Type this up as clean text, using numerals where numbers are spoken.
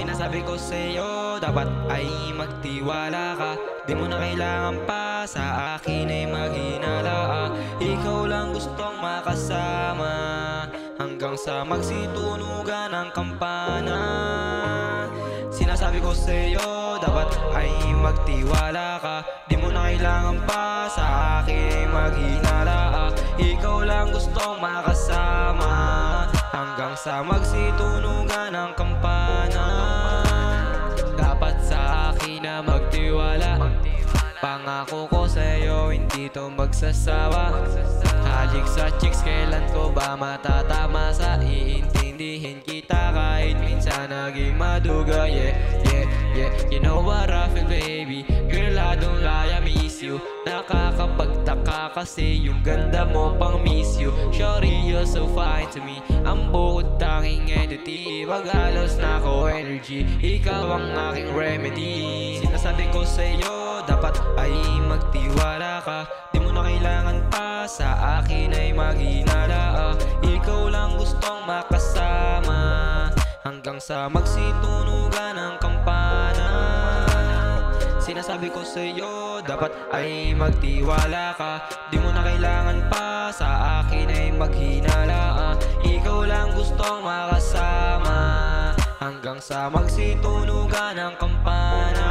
Sinasabi ko sa'yo, dapat ay magtiwala ka. Di mo na kailangan pa sa akin ay maghinala. Ikaw lang gustong makasama hanggang sa magsitunugan ng kampana. Sinasabi ko sa'yo, dapat ay magtiwala ka. Di mo na kailangan pa sa akin ay maghinala. Ikaw lang gustong makasama hanggang sa magsitunugan ng kampana. Dapat sa akin na magtiwala. Pangako ko sa'yo, hindi to magsasawa. Halik sa chicks, kailan ko ba matatama sa iintindihin kita kahit minsan naging maduga. Yeah, yeah, yeah. You know what I feel, baby. Girl, I don't lie, I miss you. Nakakapagtaka kasi yung ganda mo pang miss you. Shorty, you're so fine to me. Ang bukod tanging entity. Pag-alos na ko energy, ikaw ang aking remedy. Sinasabi ko sa'yo, dapat ay magtiwala ka. Di mo na kailangan pa sa akin ay maghinala. Ikaw lang gustong makasama hanggang sa magsitunugan ng kampana. Sinasabi ko sa'yo, dapat ay magtiwala ka. Di mo na kailangan pa sa akin ay maghinala. Ikaw lang gustong makasama hanggang sa magsitunugan ng kampana.